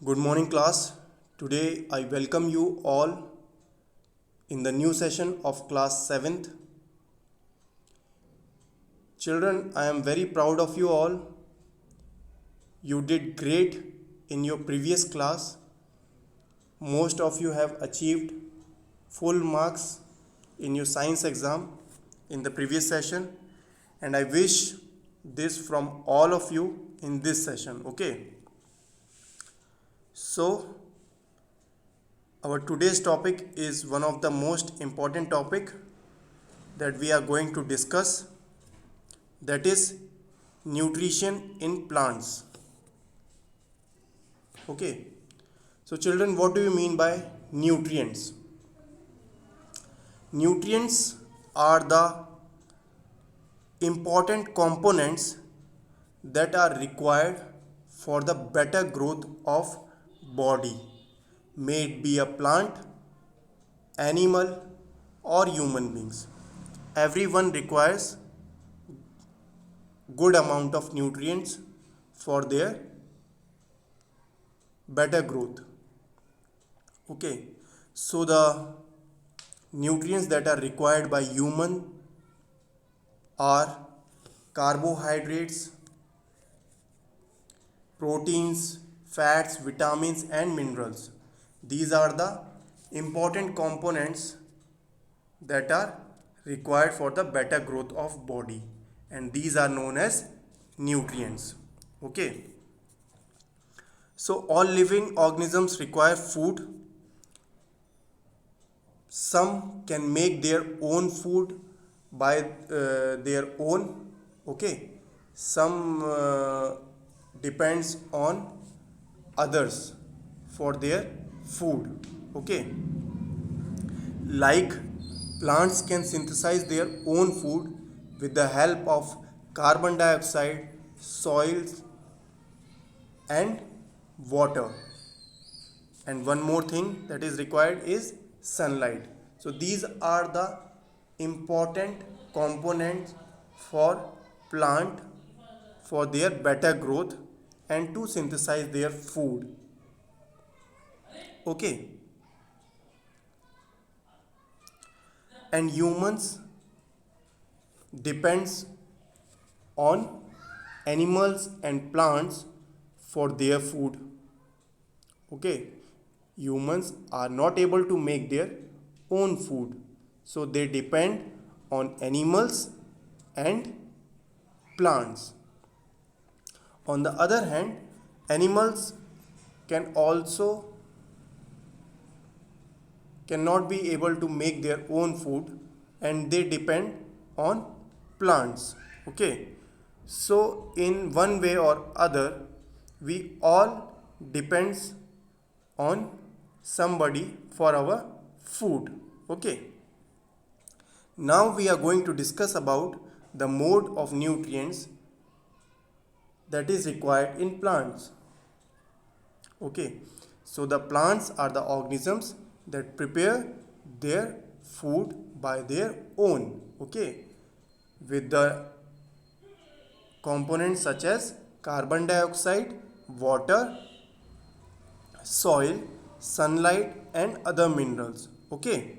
Good morning, class. Today I welcome you all in the new session of class 7th. Children, I am very proud of you all. You did great in your previous class. Most of you have achieved full marks in your science exam in the previous session, and I wish this from all of you in this session. Okay, so our today's topic is one of the most important topic that we are going to discuss, that is nutrition in plants. Okay, so children, what do you mean by nutrients? Nutrients are the important components that are required for the better growth of body, may it be a plant, animal, or human beings. Everyone requires good amount of nutrients for their better growth. Okay, so the nutrients that are required by human are carbohydrates, proteins, fats, vitamins, and minerals. These are the important components that are required for the better growth of body, and these are known as nutrients. Okay, so all living organisms require food. Some can make their own food by their own. Okay, some depends on others for their food. Okay, like plants can synthesize their own food with the help of carbon dioxide, soils, and water. And one more thing that is required is sunlight. So these are the important components for plant for their better growth and to synthesize their food. Okay, and humans depends on animals and plants for their food. Okay, humans are not able to make their own food, so they depend on animals and plants. On the other hand, animals can also cannot be able to make their own food, and they depend on plants. Okay, so in one way or other we all depends on somebody for our food. Okay, now we are going to discuss about the mode of nutrients that is required in plants. Okay, so the plants are the organisms that prepare their food by their own. Okay, with the components such as carbon dioxide, water, soil, sunlight, and other minerals. Okay,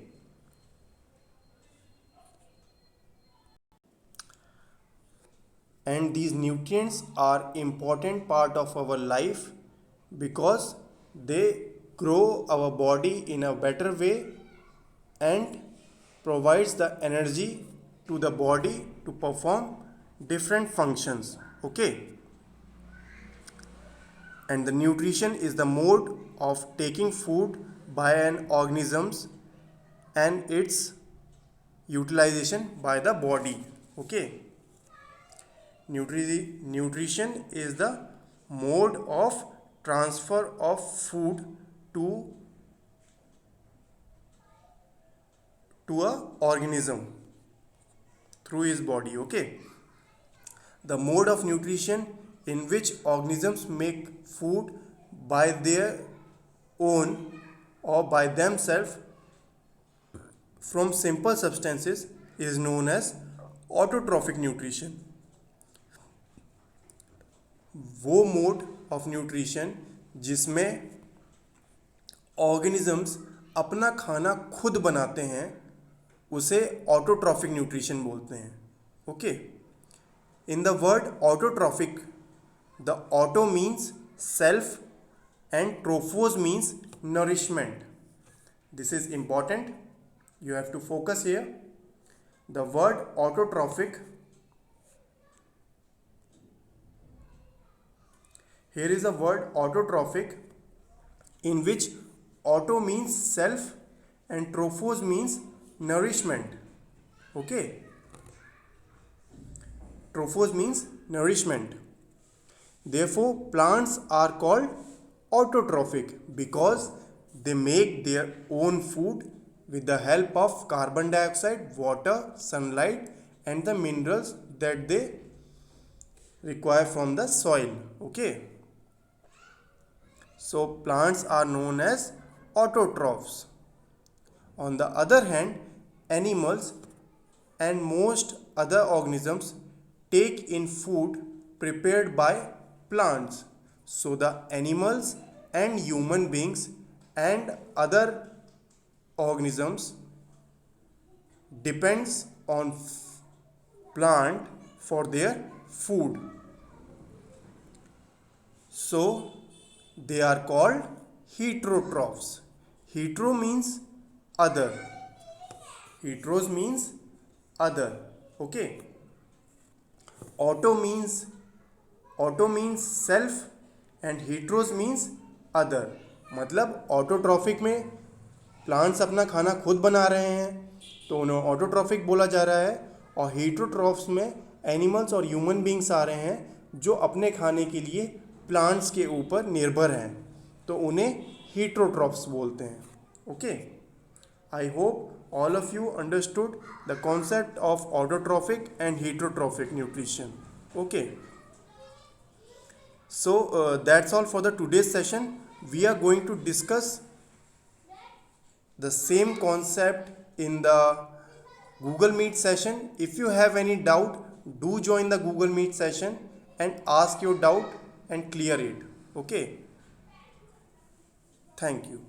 and these nutrients are important part of our life because they grow our body in a better way and provides the energy to the body to perform different functions. Okay, and the nutrition is the mode of taking food by an organisms and its utilization by the body. Okay, nutrition is the mode of transfer of food to a organism through his body. Okay, the mode of nutrition in which organisms make food by their own or by themselves from simple substances is known as autotrophic nutrition. वो mode of nutrition जिसमें organisms अपना खाना खुद बनाते हैं उसे autotrophic nutrition बोलते हैं. Okay. In the word autotrophic, the auto means self and trophos means nourishment. This is important. You have to focus here. The word autotrophic. Here is a word autotrophic in which auto means self and trophos means nourishment. Okay. Trophos means nourishment. Therefore, plants are called autotrophic because they make their own food with the help of carbon dioxide, water, sunlight, and the minerals that they require from the soil. Okay. So, plants are known as autotrophs. On the other hand, animals and most other organisms take in food prepared by plants. So the animals and human beings and other organisms depends on plant for their food. So they are called heterotrophs. Hetero means other. Heteros means other. Okay. Auto means self and heteros means other. मतलब autotrophic में plants अपना खाना खुद बना रहे हैं तो उन्हें ऑटोट्रॉफिक बोला जा रहा है, और हेटरोट्रॉफ्स में एनिमल्स और ह्यूमन बींग्स आ रहे हैं जो अपने खाने के लिए प्लांट्स के ऊपर निर्भर हैं तो उन्हें हेटरोट्रॉफ्स बोलते हैं. Okay. I hope all of you understood the concept of autotrophic and heterotrophic nutrition. Okay. So that's all for the today's session. We are going to discuss the same concept in the Google Meet session. If you have any doubt, do join the Google Meet session and ask your doubt and clear it. Okay. Thank you.